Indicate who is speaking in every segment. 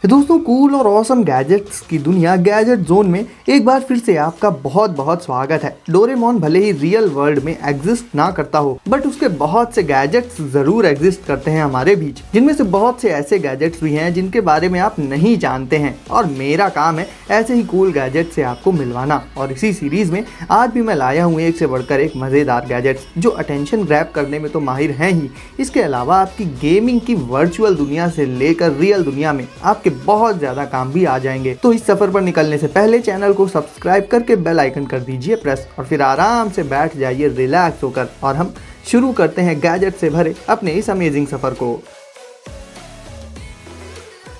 Speaker 1: दोस्तों, कूल और awesome gadgets की दुनिया गैजेट जोन में एक बार फिर से आपका बहुत बहुत स्वागत है। डोरेमोन भले ही रियल वर्ल्ड में एग्जिस्ट ना करता हो, बट उसके बहुत से गैजेट्स जरूर एग्जिस्ट करते हैं हमारे बीच, जिनमें से बहुत से ऐसे गैजेट्स भी हैं जिनके बारे में आप नहीं जानते हैं। और मेरा काम है ऐसे ही कूल गैजेट से आपको मिलवाना। और इसी सीरीज में आज भी मैं लाया हूँ एक से बढ़कर एक मजेदार गैजेट्स जो अटेंशन ग्रैब करने में तो माहिर हैं ही, इसके अलावा आपकी गेमिंग की वर्चुअल दुनिया से लेकर रियल दुनिया में आपके बहुत ज्यादा काम भी आ जाएंगे। तो इस सफर पर निकलने से पहले चैनल को सब्सक्राइब करके बेल आइकन कर दीजिए प्रेस, और फिर आराम से बैठ जाइए रिलैक्स होकर, और हम शुरू करते हैं गैजेट से भरे अपने इस अमेजिंग सफर को।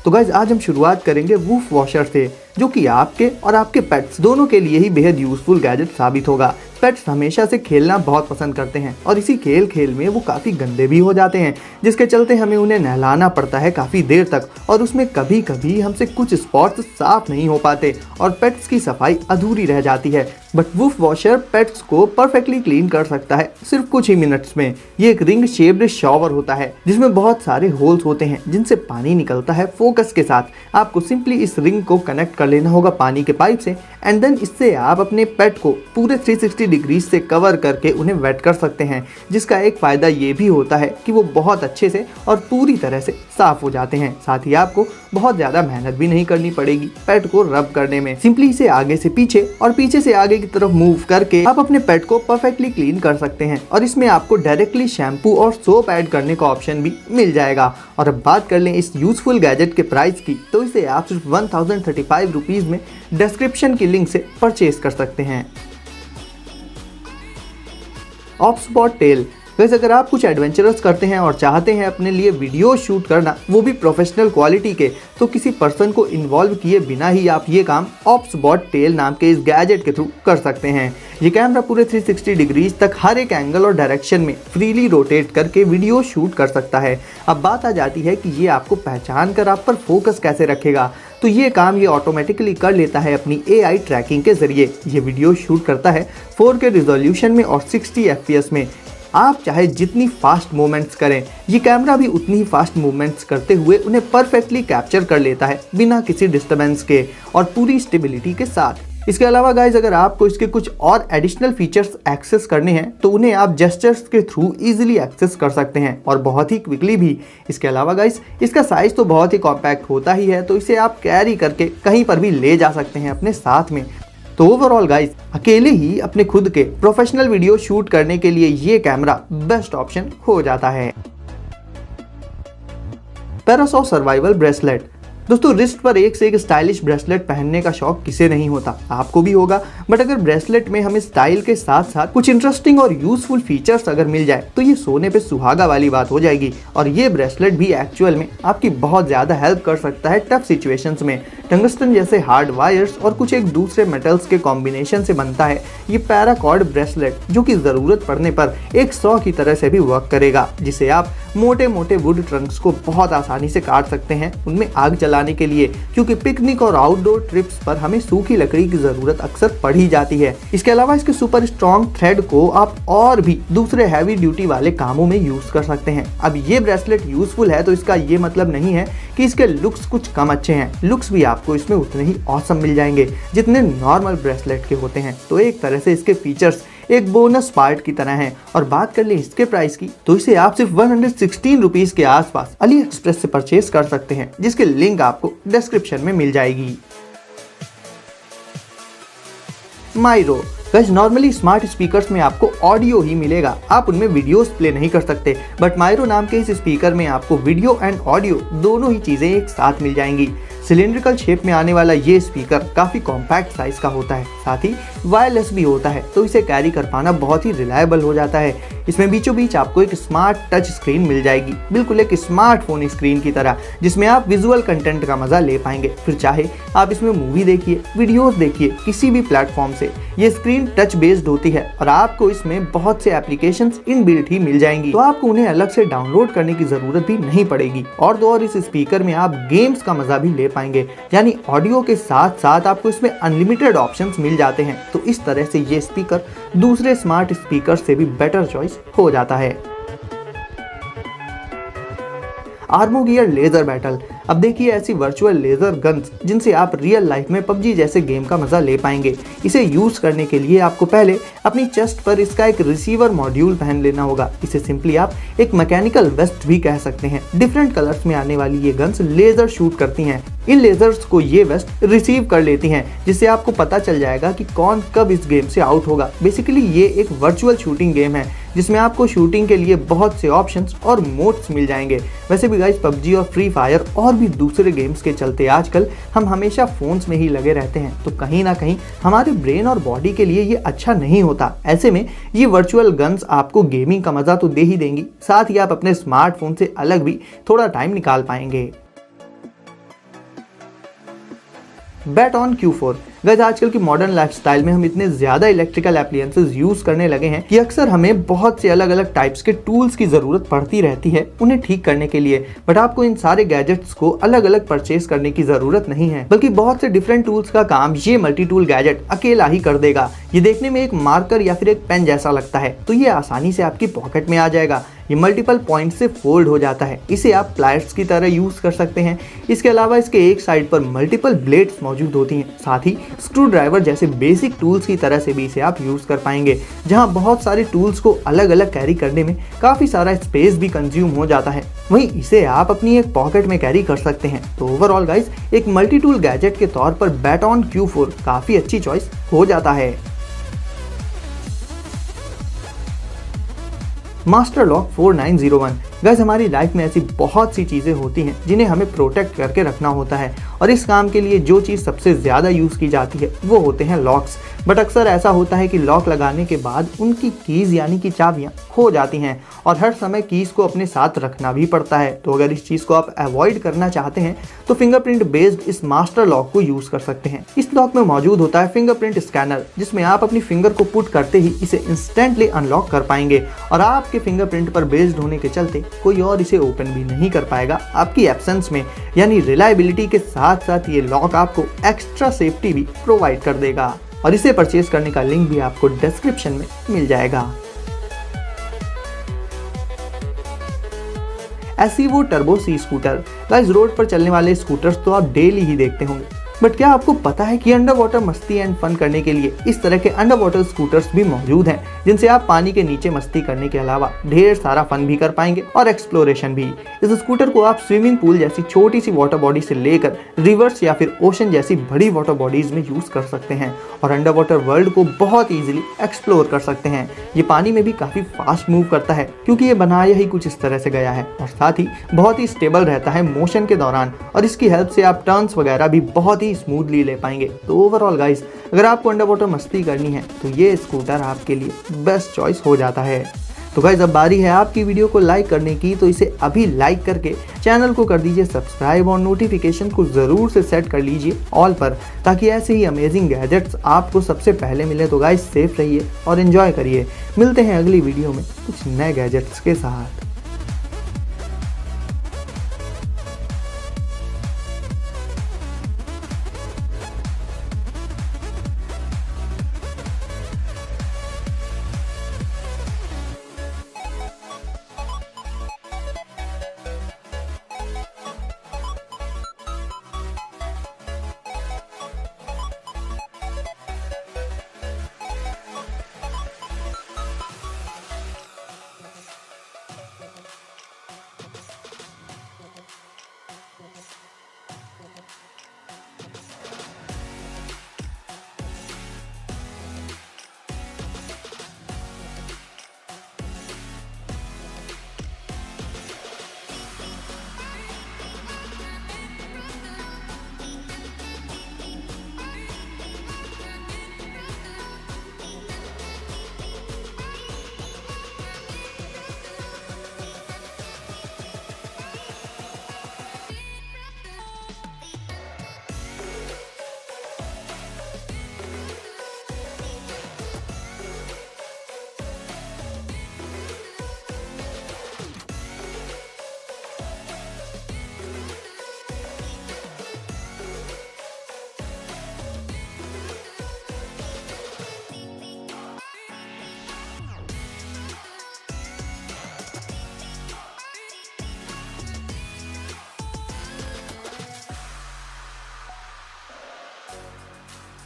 Speaker 1: तो गाइज, आज हम शुरुआत करेंगे वूफ वॉशर से, जो कि आपके और आपके पेट्स दोनों के लिए ही बेहद यूजफुल गैजेट साबित होगा। पेट्स हमेशा से खेलना बहुत पसंद करते हैं और इसी खेल में वो काफ़ी गंदे भी हो जाते हैं, जिसके चलते हमें उन्हें नहलाना पड़ता है काफ़ी देर तक, और उसमें कभी कभी हमसे कुछ स्पॉट्स साफ नहीं हो पाते और पेट्स की सफाई अधूरी रह जाती है। बट वूफ वॉशर पेट्स को परफेक्टली क्लीन कर सकता है सिर्फ कुछ ही मिनट्स में। ये एक रिंग शेप्ड शॉवर होता है जिसमें बहुत सारे होल्स होते हैं जिनसे पानी निकलता है फोकस के साथ। आपको सिंपली इस रिंग को कनेक्ट कर लेना होगा पानी के पाइप से, एंड देन इससे आप अपने पेट को पूरे 360 डिग्री से कवर करके उन्हें वेट कर सकते हैं, जिसका एक फायदा ये भी होता है कि वो बहुत अच्छे से और पूरी तरह से साफ हो जाते हैं। साथ ही आपको बहुत ज्यादा मेहनत भी नहीं करनी पड़ेगी पेट को रब करने में। सिंपली इसे आगे से पीछे और पीछे से आगे की तरफ मूव करके आप अपने पेट को परफेक्टली क्लीन कर सकते हैं, और इसमें आपको डायरेक्टली शैम्पू और सोप ऐड करने का ऑप्शन भी मिल जाएगा। और अब बात कर लें इस यूजफुल गैजेट के प्राइस की, तो इसे आप सिर्फ 1035 रुपीज में डिस्क्रिप्शन की लिंक से परचेज कर सकते हैं। ऑप्सबॉट टेल। वैसे अगर आप कुछ एडवेंचरस करते हैं और चाहते हैं अपने लिए वीडियो शूट करना, वो भी प्रोफेशनल क्वालिटी के, तो किसी पर्सन को इन्वॉल्व किए बिना ही आप ये काम ऑप्सबॉट टेल नाम के इस गैजेट के थ्रू कर सकते हैं। ये कैमरा पूरे 360 डिग्रीज तक हर एक एंगल और डायरेक्शन में फ्रीली रोटेट करके वीडियो शूट कर सकता है। अब बात आ जाती है कि ये आपको पहचान कर आप पर फोकस कैसे रखेगा। तो ये काम ये ऑटोमेटिकली कर लेता है अपनी AI ट्रैकिंग के जरिए। ये वीडियो शूट करता है 4K रिजोल्यूशन में और 60 FPS में। आप चाहे जितनी फास्ट मूवमेंट्स करें, ये कैमरा भी उतनी ही फास्ट मूवमेंट्स करते हुए उन्हें परफेक्टली कैप्चर कर लेता है बिना किसी डिस्टर्बेंस के और पूरी स्टेबिलिटी के साथ। इसके अलावा गाइज, अगर आपको इसके कुछ और एडिशनल फीचर्स एक्सेस करने हैं तो उन्हें आप जेस्चर्स के थ्रू इजीली एक्सेस कर सकते हैं और बहुत ही क्विकली भी। इसके अलावा गाइज, इसका साइज तो बहुत ही कॉम्पैक्ट होता ही है, तो इसे आप कैरी करके कहीं पर भी ले जा सकते हैं अपने साथ में। तो ओवरऑल गाइज, अकेले ही अपने खुद के प्रोफेशनल वीडियो शूट करने के लिए ये कैमरा बेस्ट ऑप्शन हो जाता है। पैरासॉ सर्वाइवल ब्रेसलेट। दोस्तों, रिस्ट पर एक से एक स्टाइलिश ब्रेसलेट पहनने का शौक किसे नहीं होता, आपको भी होगा। बट अगर ब्रेसलेट में हमें स्टाइल के साथ साथ कुछ इंटरेस्टिंग और यूजफुल फीचर्स अगर मिल जाए तो ये सोने पे सुहागा वाली बात हो जाएगी। और ये ब्रेसलेट भी एक्चुअल में आपकी बहुत ज्यादा हेल्प कर सकता है टफ सिचुएशंस में। टंगस्टन जैसे हार्ड वायर्स और कुछ एक दूसरे मेटल्स के कॉम्बिनेशन से बनता है ये पैराकॉर्ड ब्रेसलेट, जो कि जरूरत पड़ने पर एक सॉ की तरह से भी वर्क करेगा, जिसे आप मोटे मोटे वुड ट्रंक्स को बहुत आसानी से काट सकते हैं उनमें आग जलाने के लिए, क्योंकि पिकनिक और आउटडोर ट्रिप्स पर हमें सूखी लकड़ी की जरूरत अक्सर पड़ ही जाती है। इसके अलावा इसके सुपर स्ट्रॉन्ग थ्रेड को आप और भी दूसरे हैवी ड्यूटी वाले कामों में यूज कर सकते हैं। अब ये ब्रेसलेट यूजफुल है तो इसका ये मतलब नहीं है कि इसके लुक्स कुछ कम अच्छे हैं। लुक्स भी आपको इसमें उतने ही ऑसम मिल जाएंगे जितने नॉर्मल ब्रेसलेट के होते हैं। तो एक तरह से इसके फीचर्स एक बोनस पार्ट की तरह है। और बात कर ले इसके प्राइस की, तो इसे आप सिर्फ 116 रुपीज के आसपास अली एक्सप्रेस से परचेज कर सकते हैं, जिसके लिंक आपको डिस्क्रिप्शन में मिल जाएगी। माइरो। गाइस, नॉर्मली स्मार्ट स्पीकर्स में आपको ऑडियो ही मिलेगा, आप उनमें वीडियोस प्ले नहीं कर सकते। बट माइरो नाम के इस स्पीकर में आपको वीडियो एंड ऑडियो दोनों ही चीजें एक साथ मिल जाएंगी। सिलिंड्रिकल शेप में आने वाला ये स्पीकर काफी कॉम्पैक्ट साइज का होता है, साथ ही वायरलेस भी होता है, तो इसे कैरी कर पाना बहुत ही रिलायबल हो जाता है। इसमें बीचों बीच आपको एक स्मार्ट टच स्क्रीन मिल जाएगी, बिल्कुल एक स्मार्टफोन स्क्रीन की तरह, जिसमें आप विजुअल कंटेंट का मजा ले पाएंगे। फिर चाहे आप इसमें मूवी देखिए, वीडियोस देखिए, किसी भी प्लेटफॉर्म से। ये स्क्रीन टच बेस्ड होती है और आपको इसमें बहुत से एप्लीकेशंस इनबिल्ट ही मिल जाएंगी, तो आपको उन्हें अलग से डाउनलोड करने की जरूरत भी नहीं पड़ेगी। और तो और इस स्पीकर में आप गेम्स का मजा भी ले पाएंगे, यानी ऑडियो के साथ साथ आपको इसमें अनलिमिटेड ऑप्शंस मिल जाते हैं। तो इस तरह से ये स्पीकर दूसरे स्मार्ट स्पीकर से भी बेटर चॉइस हो जाता है। Armo gear laser battle. अब देखिए ऐसी वर्चुअल लेजर गन्स जिनसे आप रियल लाइफ में PUBG जैसे गेम का मजा ले पाएंगे। इसे यूज करने के लिए आपको पहले अपनी चेस्ट पर इसका एक रिसीवर मॉड्यूल पहन लेना होगा। इसे सिंपली आप एक मैकेनिकल वेस्ट भी कह सकते हैं। डिफरेंट कलर्स में आने वाली ये गन्स लेजर शूट करती हैं। इन लेजर्स को ये वेस्ट रिसीव कर लेती हैं, जिससे आपको पता चल जाएगा कि कौन कब इस गेम से आउट होगा। बेसिकली ये एक वर्चुअल शूटिंग गेम है जिसमें आपको शूटिंग के लिए बहुत से ऑप्शंस और मोड्स मिल जाएंगे। वैसे भी गाइस PUBG और फ्री फायर और भी दूसरे गेम्स के चलते आजकल हम हमेशा फोन्स में ही लगे रहते हैं, तो कहीं ना कहीं हमारे ब्रेन और बॉडी के लिए ये अच्छा नहीं होता। ऐसे में ये वर्चुअल गन्स आपको गेमिंग का मजा तो दे ही देंगी, साथ ही आप अपने स्मार्टफोन से अलग भी थोड़ा टाइम निकाल पाएंगे। बैट ऑन Q4 गाइस, आजकल की मॉडर्न लाइफस्टाइल में हम इतने ज्यादा इलेक्ट्रिकल एप्लायंसेस यूज करने लगे हैं कि अक्सर हमें बहुत से अलग अलग टाइप्स के टूल्स की जरूरत पड़ती रहती है उन्हें ठीक करने के लिए। बट आपको इन सारे गैजेट्स को अलग अलग परचेज करने की जरूरत नहीं है, बल्कि बहुत से डिफरेंट टूल्स का काम ये मल्टी टूल गैजेट अकेला ही कर देगा। ये देखने में एक मार्कर या फिर एक पेन जैसा लगता है, तो ये आसानी से आपकी पॉकेट में आ जाएगा। ये मल्टीपल पॉइंट से फोल्ड हो जाता है। इसे आप प्लायर्स की तरह यूज कर सकते हैं। इसके अलावा इसके एक साइड पर मल्टीपल ब्लेड्स मौजूद होती हैं। साथ ही स्क्रू ड्राइवर जैसे बेसिक टूल्स की तरह से भी इसे आप यूज कर पाएंगे, जहां बहुत सारे टूल्स को अलग अलग कैरी करने में काफी सारा स्पेस भी कंज्यूम हो जाता है। वहीं इसे आप अपनी एक पॉकेट में कैरी कर सकते हैं। तो ओवरऑल गाइस, एक मल्टी टूल गैजेट के तौर पर बैट ऑन Q4 काफी अच्छी चॉइस हो जाता है। मास्टर लॉक 4901 गाइस, हमारी लाइफ में ऐसी बहुत सी चीजें होती हैं जिन्हें हमें प्रोटेक्ट करके रखना होता है, और इस काम के लिए जो चीज सबसे ज्यादा यूज की जाती है वो होते हैं लॉक्स। बट अक्सर ऐसा होता है कि लॉक लगाने के बाद उनकी कीज यानी कि चाबियां खो जाती हैं, और हर समय कीज को अपने साथ रखना भी पड़ता है। तो अगर इस चीज को आप अवॉइड करना चाहते हैं तो फिंगरप्रिंट बेस्ड इस मास्टर लॉक को यूज कर सकते हैं। इस लॉक में मौजूद होता है फिंगरप्रिंट स्कैनर, जिसमें आप अपनी फिंगर को पुट करते ही इसे इंस्टेंटली अनलॉक कर पाएंगे, और आपके फिंगरप्रिंट पर बेस्ड होने के चलते कोई और इसे ओपन भी नहीं कर पाएगा आपकी एब्सेंस में। यानी रिलायबिलिटी के साथ साथ ये लॉक आपको एक्स्ट्रा सेफ्टी भी प्रोवाइड कर देगा, और इसे परचेज करने का लिंक भी आपको डिस्क्रिप्शन में मिल जाएगा। एसीवो टर्बो सी स्कूटर गाइस, रोड पर चलने वाले स्कूटर्स तो आप डेली ही देखते होंगे, बट क्या आपको पता है कि अंडर वाटर मस्ती एंड फन करने के लिए इस तरह के अंडर वाटर स्कूटर्स भी मौजूद हैं, जिनसे आप पानी के नीचे मस्ती करने के अलावा ढेर सारा फन भी कर पाएंगे और एक्सप्लोरेशन भी। इस स्कूटर को आप स्विमिंग पूल जैसी छोटी सी वाटर बॉडी से लेकर रिवर्स या फिर ओशन जैसी बड़ी वाटर बॉडीज में यूज कर सकते हैं, और अंडर वाटर वर्ल्ड को बहुत ईजिली एक्सप्लोर कर सकते हैं। ये पानी में भी काफी फास्ट मूव करता है, क्योंकि ये बनाया ही कुछ इस तरह से गया है, और साथ ही बहुत ही स्टेबल रहता है मोशन के दौरान, और इसकी हेल्प से आप टर्न्स वगैरह भी बहुत ही स्मूथली ले पाएंगे। तो ओवरऑल गाइस, अगर आपको अंडर वाटर मस्ती करनी है तो ये स्कूटर आपके लिए बेस्ट चॉइस हो जाता है। तो गाइस, अब बारी है आपकी वीडियो को लाइक करने की, तो इसे अभी लाइक करके चैनल को कर दीजिए सब्सक्राइब, और नोटिफिकेशन को जरूर से सेट कर लीजिए ऑल पर, ताकि ऐसे ही अमेजिंग गैजेट्स आपको सबसे पहले मिले। तो गाइस, सेफ रहिए और एंजॉय करिए। मिलते हैं अगली वीडियो में कुछ नए गैजेट्स के साथ।